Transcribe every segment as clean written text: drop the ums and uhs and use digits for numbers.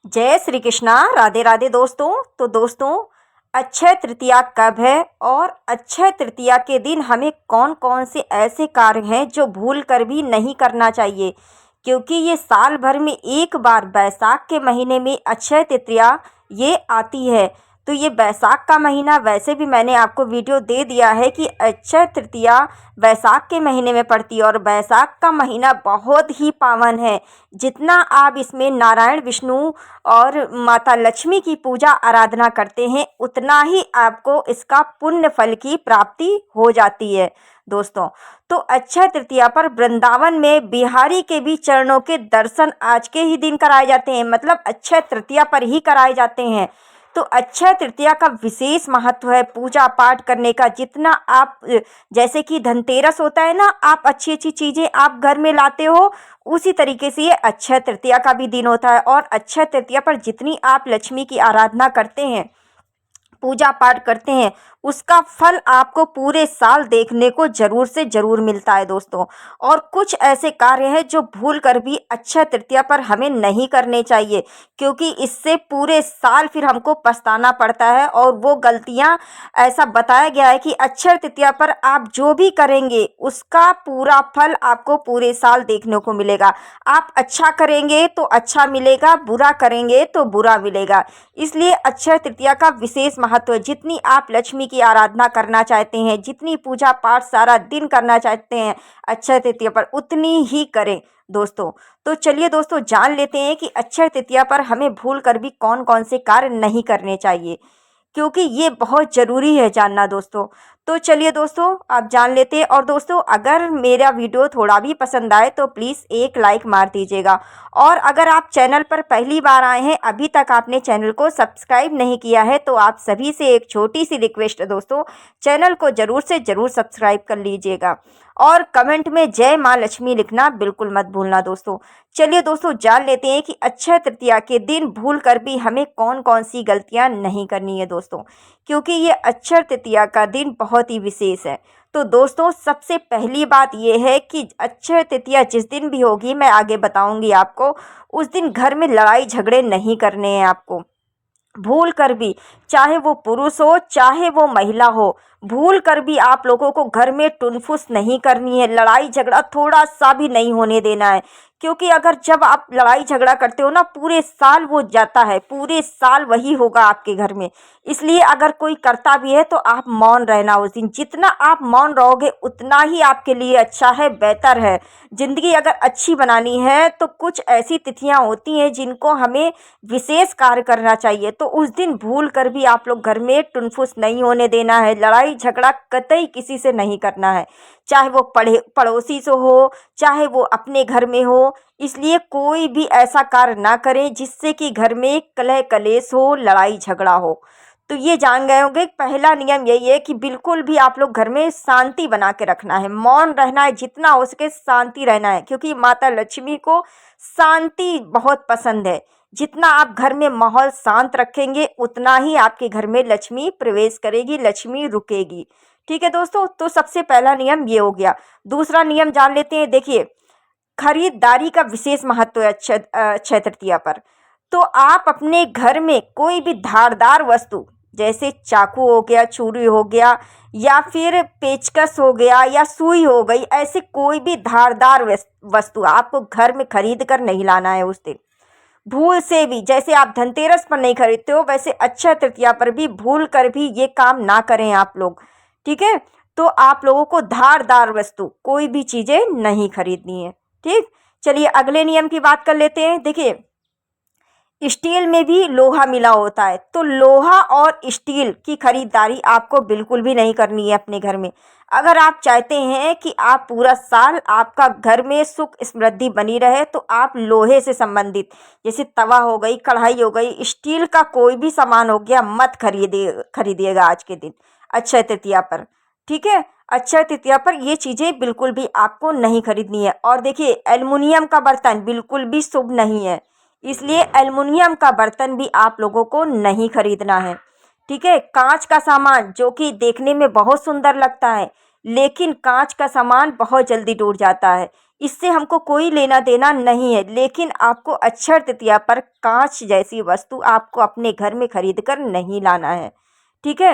जय श्री कृष्णा। राधे राधे दोस्तों। तो दोस्तों, अक्षय तृतीया कब है और अक्षय तृतीया के दिन हमें कौन कौन से ऐसे कार्य हैं जो भूल कर भी नहीं करना चाहिए, क्योंकि ये साल भर में एक बार बैसाख के महीने में अक्षय तृतीया ये आती है। तो ये बैसाख का महीना, वैसे भी मैंने आपको वीडियो दे दिया है कि अक्षय तृतीया बैसाख के महीने में पड़ती है और बैसाख का महीना बहुत ही पावन है। जितना आप इसमें नारायण विष्णु और माता लक्ष्मी की पूजा आराधना करते हैं, उतना ही आपको इसका पुण्य फल की प्राप्ति हो जाती है दोस्तों। तो अक्षय तृतीया पर वृंदावन में बिहारी के भी चरणों के दर्शन आज के ही दिन कराए जाते हैं, मतलब अक्षय तृतीया पर ही कराए जाते हैं। तो अक्षय तृतीया का विशेष महत्व है पूजा पाठ करने का। जितना आप, जैसे कि धनतेरस होता है ना, आप अच्छी अच्छी चीज़ें आप घर में लाते हो, उसी तरीके से ये अक्षय तृतीया का भी दिन होता है। और अक्षय तृतीया पर जितनी आप लक्ष्मी की आराधना करते हैं, पूजा पाठ करते हैं, उसका फल आपको पूरे साल देखने को ज़रूर से ज़रूर मिलता है दोस्तों। और कुछ ऐसे कार्य हैं जो भूल कर भी अक्षय तृतीया पर हमें नहीं करने चाहिए, क्योंकि इससे पूरे साल फिर हमको पछताना पड़ता है। और वो गलतियां, ऐसा बताया गया है कि अक्षय तृतीया पर आप जो भी करेंगे उसका पूरा फल आपको पूरे साल देखने को मिलेगा। आप अच्छा करेंगे तो अच्छा मिलेगा, बुरा करेंगे तो बुरा मिलेगा। इसलिए अक्षय तृतीया का विशेष महत्व है। जितनी आप लक्ष्मी की आराधना करना चाहते हैं, जितनी पूजा पाठ सारा दिन करना चाहते हैं अक्षय तृतीया पर, उतनी ही करें दोस्तों। तो चलिए दोस्तों, जान लेते हैं कि अक्षय तृतीया पर हमें भूल कर भी कौन कौन से कार्य नहीं करने चाहिए, क्योंकि ये बहुत ज़रूरी है जानना दोस्तों। तो चलिए दोस्तों, आप जान लेते हैं। और दोस्तों, अगर मेरा वीडियो थोड़ा भी पसंद आए तो प्लीज़ एक लाइक मार दीजिएगा। और अगर आप चैनल पर पहली बार आए हैं, अभी तक आपने चैनल को सब्सक्राइब नहीं किया है, तो आप सभी से एक छोटी सी रिक्वेस्ट है दोस्तों, चैनल को ज़रूर से ज़रूर सब्सक्राइब कर लीजिएगा। और कमेंट में जय माँ लक्ष्मी लिखना बिल्कुल मत भूलना दोस्तों। चलिए दोस्तों, जान लेते हैं कि अक्षय तृतीया के दिन भूल कर भी हमें कौन कौन सी गलतियां नहीं करनी है दोस्तों, क्योंकि ये अक्षय तृतीया का दिन बहुत ही विशेष है। तो दोस्तों, सबसे पहली बात ये है कि अक्षय तृतीया जिस दिन भी होगी, मैं आगे बताऊंगी आपको, उस दिन घर में लड़ाई झगड़े नहीं करने हैं आपको। भूल कर भी, चाहे वो पुरुष हो चाहे वो महिला हो, भूल कर भी आप लोगों को घर में टुनफुस नहीं करनी है। लड़ाई झगड़ा थोड़ा सा भी नहीं होने देना है, क्योंकि अगर जब आप लड़ाई झगड़ा करते हो ना, पूरे साल वो जाता है, पूरे साल वही होगा आपके घर में। इसलिए अगर कोई करता भी है तो आप मौन रहना उस दिन। जितना आप मौन रहोगे उतना ही आपके लिए अच्छा है, बेहतर है। ज़िंदगी अगर अच्छी बनानी है तो कुछ ऐसी तिथियां होती हैं जिनको हमें विशेष कार्य करना चाहिए। तो उस दिन भूल कर भी आप लोग घर में टुनफुस नहीं होने देना है। लड़ाई झगड़ा कतई किसी से नहीं करना है, चाहे वो पड़ोसी से हो, चाहे वो अपने घर में हो। इसलिए कोई भी ऐसा कार्य ना करें जिससे कि घर में कलह कलेश हो, लड़ाई झगड़ा हो। तो ये जान गए होंगे, पहला नियम यही है कि बिल्कुल भी आप लोग घर में शांति बना के रखना है, मौन रहना है, जितना हो सके शांति रहना है, क्योंकि माता लक्ष्मी को शांति बहुत पसंद है। जितना आप घर में माहौल शांत रखेंगे, उतना ही आपके घर में लक्ष्मी प्रवेश करेगी, लक्ष्मी रुकेगी। ठीक है दोस्तों, तो सबसे पहला नियम ये हो गया। दूसरा नियम जान लेते हैं। देखिए, खरीदारी का विशेष महत्व है अक्षय तृतीया पर। तो आप अपने घर में कोई भी धारदार वस्तु, जैसे चाकू हो गया, छुरी हो गया, या फिर पेचकस हो गया, या सुई हो गई, ऐसे कोई भी धारदार वस्तु आपको घर में खरीद कर नहीं लाना है उस दिन। भूल से भी, जैसे आप धनतेरस पर नहीं खरीदते हो, वैसे अक्षय तृतीया पर भी भूल कर भी ये काम ना करें आप लोग। ठीक है, तो आप लोगों को धारदार वस्तु कोई भी चीज़ें नहीं खरीदनी है। ठीक, चलिए अगले नियम की बात कर लेते हैं। देखिए, स्टील में भी लोहा मिला होता है, तो लोहा और स्टील की खरीदारी आपको बिल्कुल भी नहीं करनी है अपने घर में। अगर आप चाहते हैं कि आप पूरा साल आपका घर में सुख समृद्धि बनी रहे, तो आप लोहे से संबंधित, जैसे तवा हो गई, कढ़ाई हो गई, स्टील का कोई भी सामान हो गया, मत खरीदिएगा आज के दिन अक्षय तृतीया पर। ठीक है, अक्षय तृतीया पर ये चीज़ें बिल्कुल भी आपको नहीं खरीदनी है। और देखिए, एल्युमिनियम का बर्तन बिल्कुल भी शुभ नहीं है, इसलिए एल्युमिनियम का बर्तन भी आप लोगों को नहीं खरीदना है। ठीक है, कांच का सामान जो कि देखने में बहुत सुंदर लगता है, लेकिन कांच का सामान बहुत जल्दी टूट जाता है, इससे हमको कोई लेना देना नहीं है। लेकिन आपको अक्षय तृतीया पर कांच जैसी वस्तु आपको अपने घर में खरीद कर नहीं लाना है, ठीक है।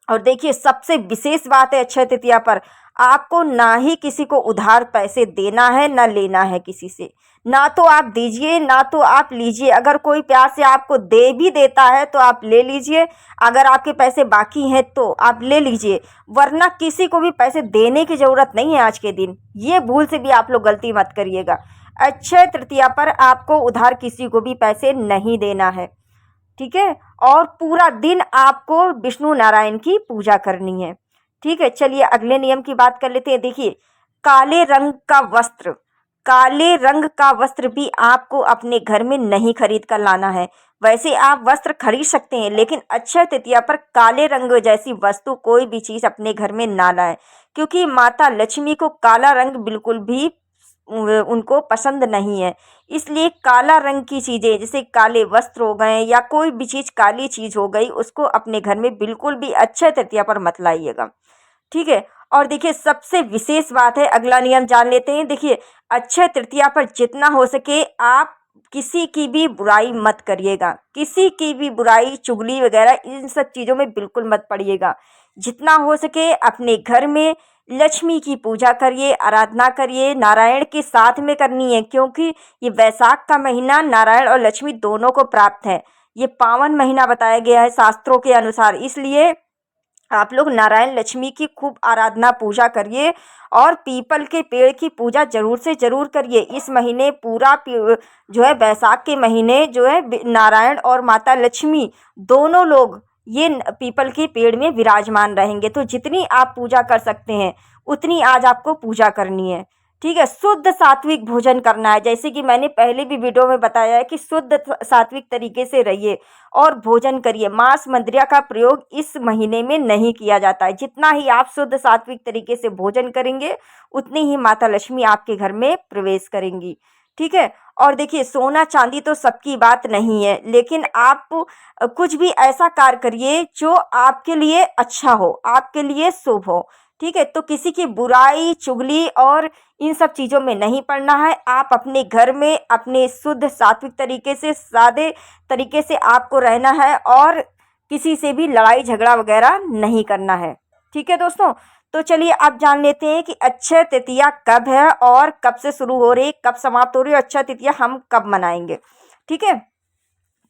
और देखिए, सबसे विशेष बात है अक्षय तृतीया पर आपको ना ही किसी को उधार पैसे देना है, ना लेना है किसी से। ना तो आप दीजिए, ना तो आप लीजिए। अगर कोई प्यार से आपको दे भी देता है तो आप ले लीजिए, अगर आपके पैसे बाकी हैं तो आप ले लीजिए, वरना किसी को भी पैसे देने की ज़रूरत नहीं है आज के दिन। ये भूल से भी आप लोग गलती मत करिएगा। अक्षय तृतीया पर आपको उधार किसी को भी पैसे नहीं देना है, ठीक है। और पूरा दिन आपको विष्णु नारायण की पूजा करनी है, ठीक है। चलिए अगले नियम की बात कर लेते हैं। देखिए, काले रंग का वस्त्र, काले रंग का वस्त्र भी आपको अपने घर में नहीं खरीद कर लाना है। वैसे आप वस्त्र खरीद सकते हैं, लेकिन अक्षय तृतीया पर काले रंग जैसी वस्तु कोई भी चीज़ अपने घर में ना लाएं, क्योंकि माता लक्ष्मी को काला रंग बिल्कुल भी उनको पसंद नहीं है। इसलिए काला रंग की चीज़ें, जैसे काले वस्त्र हो गए या कोई भी चीज़ काली चीज़ हो गई, उसको अपने घर में बिल्कुल भी अक्षय तृतीया पर मत लाइएगा, ठीक है। और देखिए, सबसे विशेष बात है, अगला नियम जान लेते हैं। देखिए, अक्षय तृतीया पर जितना हो सके आप किसी की भी बुराई मत करिएगा, किसी की भी बुराई, चुगली वगैरह इन सब चीज़ों में बिल्कुल मत पड़िएगा। जितना हो सके अपने घर में लक्ष्मी की पूजा करिए, आराधना करिए, नारायण के साथ में करनी है, क्योंकि ये वैशाख का महीना नारायण और लक्ष्मी दोनों को प्राप्त है। ये पावन महीना बताया गया है शास्त्रों के अनुसार, इसलिए आप लोग नारायण लक्ष्मी की खूब आराधना पूजा करिए और पीपल के पेड़ की पूजा ज़रूर से ज़रूर करिए। इस महीने पूरा जो है वैशाख के महीने जो है नारायण और माता लक्ष्मी दोनों लोग ये पीपल के पेड़ में विराजमान रहेंगे। तो जितनी आप पूजा कर सकते हैं उतनी आज आपको पूजा करनी है, ठीक है। शुद्ध सात्विक भोजन करना है, जैसे कि मैंने पहले भी वीडियो में बताया है कि शुद्ध सात्विक तरीके से रहिए और भोजन करिए। मांस मंदिरा का प्रयोग इस महीने में नहीं किया जाता है। जितना ही आप शुद्ध सात्विक तरीके से भोजन करेंगे उतनी ही माता लक्ष्मी आपके घर में प्रवेश करेंगी, ठीक है। और देखिए, सोना चांदी तो सबकी बात नहीं है, लेकिन आप कुछ भी ऐसा कार्य करिए जो आपके लिए अच्छा हो, आपके लिए शुभ हो, ठीक है। तो किसी की बुराई, चुगली और इन सब चीज़ों में नहीं पड़ना है। आप अपने घर में अपने शुद्ध सात्विक तरीके से, सादे तरीके से आपको रहना है और किसी से भी लड़ाई झगड़ा वगैरह नहीं करना है, ठीक है दोस्तों। तो चलिए अब जान लेते हैं कि अक्षय तृतीया कब है और कब से शुरू हो रही है, कब समाप्त हो रही है, अक्षय तृतीया हम कब मनाएंगे, ठीक है।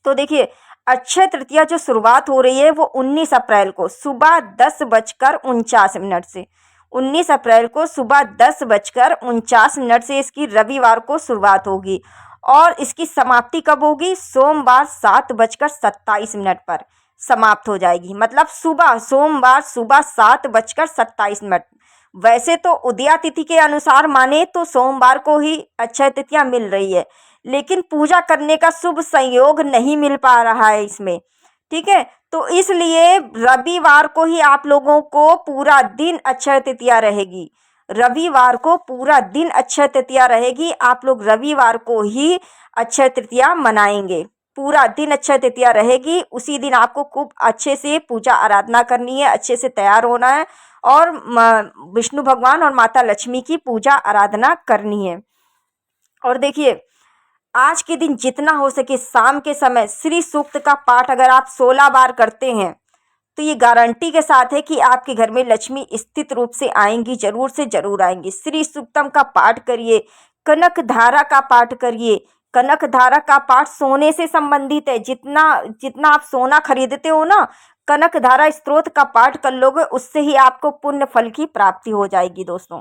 तो देखिए, अक्षय तृतीया जो शुरुआत हो रही है वो 19 अप्रैल को सुबह 10:49 से, 19 अप्रैल को सुबह 10:49 से इसकी रविवार को शुरुआत होगी और इसकी समाप्ति कब होगी? सोमवार 7:27 पर समाप्त हो जाएगी। मतलब सोमवार सुबह 7:27। वैसे तो उदया तिथि के अनुसार माने तो सोमवार को ही अक्षय तृतीया मिल रही है, लेकिन पूजा करने का शुभ संयोग नहीं मिल पा रहा है इसमें, ठीक है। तो इसलिए रविवार को ही आप लोगों को पूरा दिन अक्षय तृतीया रहेगी। रविवार को पूरा दिन अक्षय तृतीया रहेगी। आप लोग रविवार को ही अक्षय तृतीया मनाएंगे। पूरा दिन अक्षय तृतीया रहेगी। उसी दिन आपको खूब अच्छे से पूजा आराधना करनी है, अच्छे से तैयार होना है और विष्णु भगवान और माता लक्ष्मी की पूजा आराधना करनी है। और देखिए, आज के दिन जितना हो सके शाम के समय श्री सूक्त का पाठ अगर आप 16 बार करते हैं तो ये गारंटी के साथ है कि आपके घर में लक्ष्मी स्थित रूप से आएंगी, जरूर से जरूर आएंगी। श्री सूक्तम का पाठ करिए, कनक धारा का पाठ करिए। कनक धारा का पाठ सोने से संबंधित है। जितना आप सोना खरीदते हो ना, कनक धारा स्त्रोत का पाठ कर लोगे, उससे ही आपको पुण्य फल की प्राप्ति हो जाएगी दोस्तों।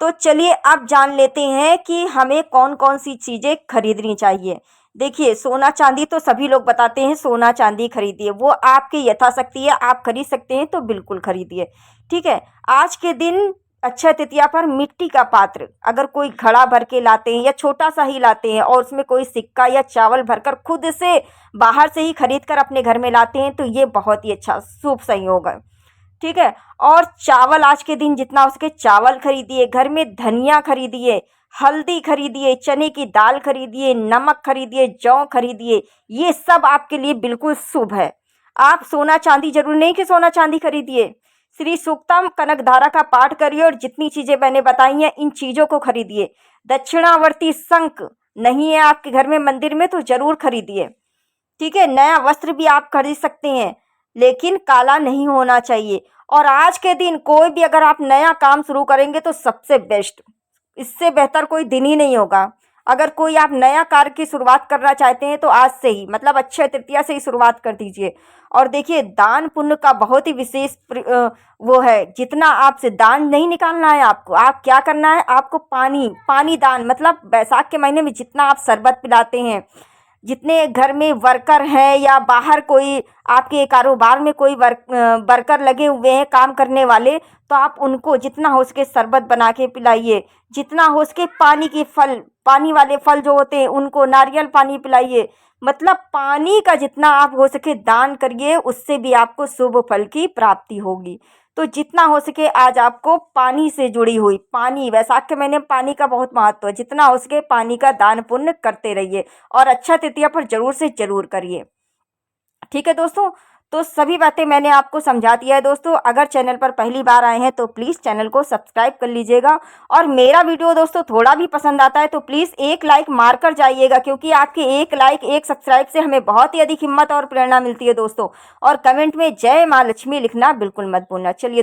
तो चलिए अब जान लेते हैं कि हमें कौन कौन सी चीज़ें खरीदनी चाहिए। देखिए, सोना चांदी तो सभी लोग बताते हैं सोना चांदी खरीदिए, वो आपकी यथाशक्ति है, आप खरीद सकते हैं तो बिल्कुल खरीदिए, ठीक है। आज के दिन अक्षय तृतीया पर मिट्टी का पात्र अगर कोई घड़ा भर के लाते हैं या छोटा सा ही लाते हैं और उसमें कोई सिक्का या चावल भरकर खुद से बाहर से ही खरीद कर अपने घर में लाते हैं तो ये बहुत ही अच्छा शुभ संयोग है, ठीक है। और चावल आज के दिन जितना हो सके चावल खरीदिए, घर में धनिया खरीदिए, हल्दी खरीदिए, चने की दाल खरीदिए, नमक खरीदिए, जौ खरीदिए। ये सब आपके लिए बिल्कुल शुभ है। आप सोना चांदी जरूर नहीं कि सोना चांदी खरीदिए, श्री सूक्तम कनकधारा का पाठ करिए और जितनी चीज़ें मैंने बताई हैं इन चीज़ों को खरीदिए। दक्षिणावर्ती शंख नहीं है आपके घर में मंदिर में तो ज़रूर खरीदिए, ठीक है। नया वस्त्र भी आप खरीद सकते हैं, लेकिन काला नहीं होना चाहिए। और आज के दिन कोई भी अगर आप नया काम शुरू करेंगे तो सबसे बेस्ट, इससे बेहतर कोई दिन ही नहीं होगा। अगर कोई आप नया कार्य की शुरुआत करना चाहते हैं तो आज से ही, मतलब अक्षय तृतीया से ही शुरुआत कर दीजिए। और देखिए, दान पुण्य का बहुत ही विशेष वो है। जितना आपसे दान नहीं निकालना है आपको, आप क्या करना है, आपको पानी दान, मतलब बैसाख के महीने में जितना आप शरबत पिलाते हैं, जितने घर में वर्कर हैं या बाहर कोई आपके कारोबार में कोई वर्कर लगे हुए हैं काम करने वाले, तो आप उनको जितना हो सके शरबत बना के पिलाइए। जितना हो सके पानी वाले फल जो होते हैं उनको नारियल पानी पिलाइए। मतलब पानी का जितना आप हो सके दान करिए, उससे भी आपको शुभ फल की प्राप्ति होगी। तो जितना हो सके आज आपको पानी से जुड़ी हुई, पानी, वैशाख के महीने में पानी का बहुत महत्व है, जितना हो सके पानी का दान पुण्य करते रहिए और अक्षय तृतीया पर जरूर से जरूर करिए, ठीक है दोस्तों। तो सभी बातें मैंने आपको समझा दिया है दोस्तों। अगर चैनल पर पहली बार आए हैं तो प्लीज़ चैनल को सब्सक्राइब कर लीजिएगा। और मेरा वीडियो दोस्तों थोड़ा भी पसंद आता है तो प्लीज़ एक लाइक मार कर जाइएगा, क्योंकि आपके एक लाइक, एक सब्सक्राइब से हमें बहुत ही अधिक हिम्मत और प्रेरणा मिलती है दोस्तों। और कमेंट में जय माँ लक्ष्मी लिखना बिल्कुल मत भूलना। चलिए।